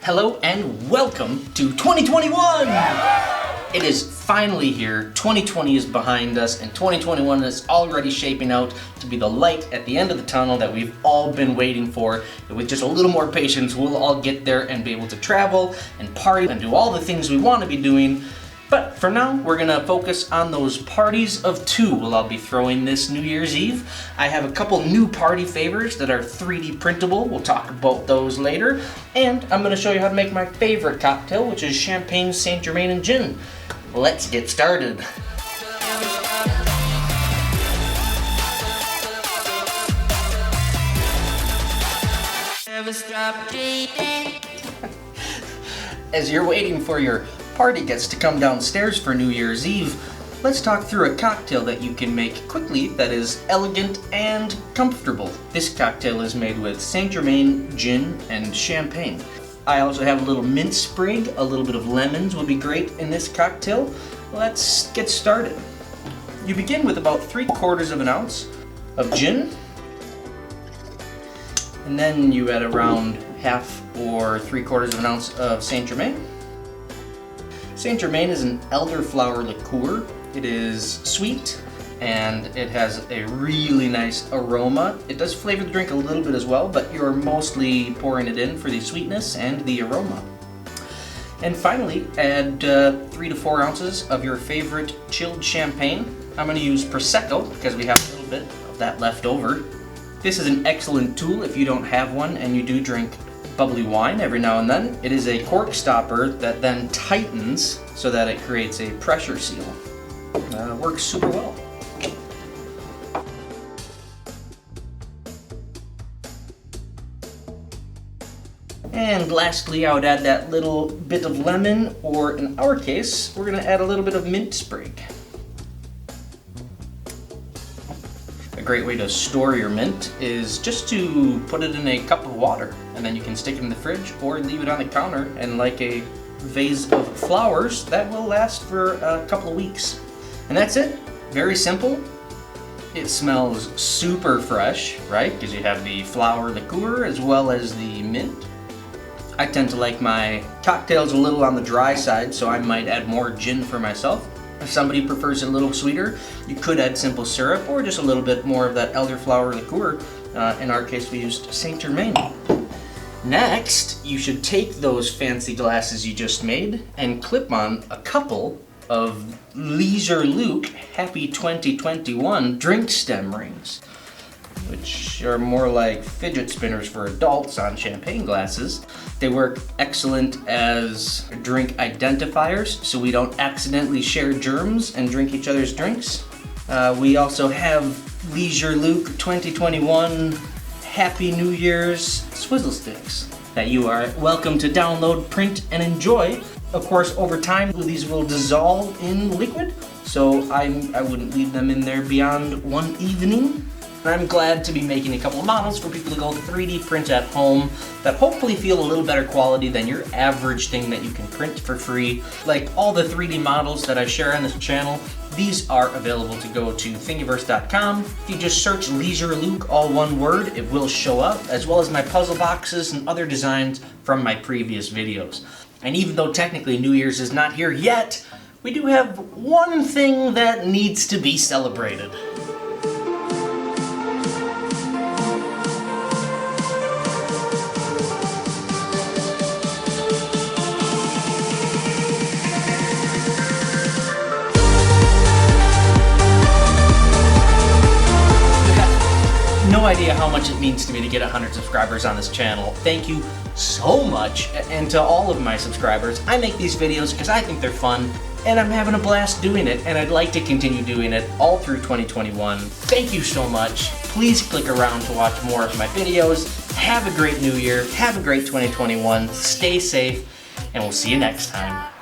Hello and welcome to 2021! It is finally here. 2020 is behind us and 2021 is already shaping out to be the light at the end of the tunnel that we've all been waiting for. And with just a little more patience, we'll all get there and be able to travel and party and do all the things we want to be doing. But for now, we're gonna focus on those parties of two I'll be throwing this New Year's Eve. I have a couple new party favors that are 3D printable. We'll talk about those later. And I'm gonna show you how to make my favorite cocktail, which is Champagne, Saint Germain, and Gin. Let's get started. Never stop dreaming. As you're waiting for your party guests to come downstairs for New Year's Eve, let's talk through a cocktail that you can make quickly that is elegant and comfortable. This cocktail is made with Saint Germain, gin, and champagne. I also have a little mint sprig, a little bit of lemons would be great in this cocktail. Let's get started. You begin with about 3/4 of an ounce of gin, and then you add around 1/2 or 3/4 of an ounce of Saint Germain. Saint Germain is an elderflower liqueur. It is sweet and it has a really nice aroma. It does flavor the drink a little bit as well, but you're mostly pouring it in for the sweetness and the aroma. And finally, add 3 to 4 ounces of your favorite chilled champagne. I'm going to use Prosecco because we have a little bit of that left over. This is an excellent tool if you don't have one and you do drink bubbly wine every now and then. It is a cork stopper that then tightens so that it creates a pressure seal. Works super well. And lastly, I would add that little bit of lemon, or in our case, we're going to add a little bit of mint sprig. A great way to store your mint is just to put it in a cup of water, and then you can stick it in the fridge or leave it on the counter, and like a vase of flowers, that will last for a couple of weeks. And that's it. Very simple. It smells super fresh, right? Because you have the flower liqueur as well as the mint. I tend to like my cocktails a little on the dry side, so I might add more gin for myself. If somebody prefers it a little sweeter, you could add simple syrup or just a little bit more of that elderflower liqueur. In our case, we used Saint Germain. Next, you should take those fancy glasses you just made and clip on a couple of LeisureLuke Happy 2021 drink stem rings, which are more like fidget spinners for adults on champagne glasses. They work excellent as drink identifiers, so we don't accidentally share germs and drink each other's drinks. We also have LeisureLuke 2021 Happy New Year's swizzle sticks that you are welcome to download, print, and enjoy. Of course, over time, these will dissolve in liquid, so I wouldn't leave them in there beyond one evening. I'm glad to be making a couple of models for people to go 3D print at home that hopefully feel a little better quality than your average thing that you can print for free. Like all the 3D models that I share on this channel, these are available to go to thingiverse.com. If you just search LeisureLuke, all one word, it will show up, as well as my puzzle boxes and other designs from my previous videos. And even though technically New Year's is not here yet, we do have one thing that needs to be celebrated. No idea how much it means to me to get 100 subscribers on this channel. Thank you so much, and to all of my subscribers. I make these videos because I think they're fun, and I'm having a blast doing it, and I'd like to continue doing it all through 2021. Thank you so much. Please click around to watch more of my videos. Have a great new year. Have a great 2021. Stay safe, and we'll see you next time.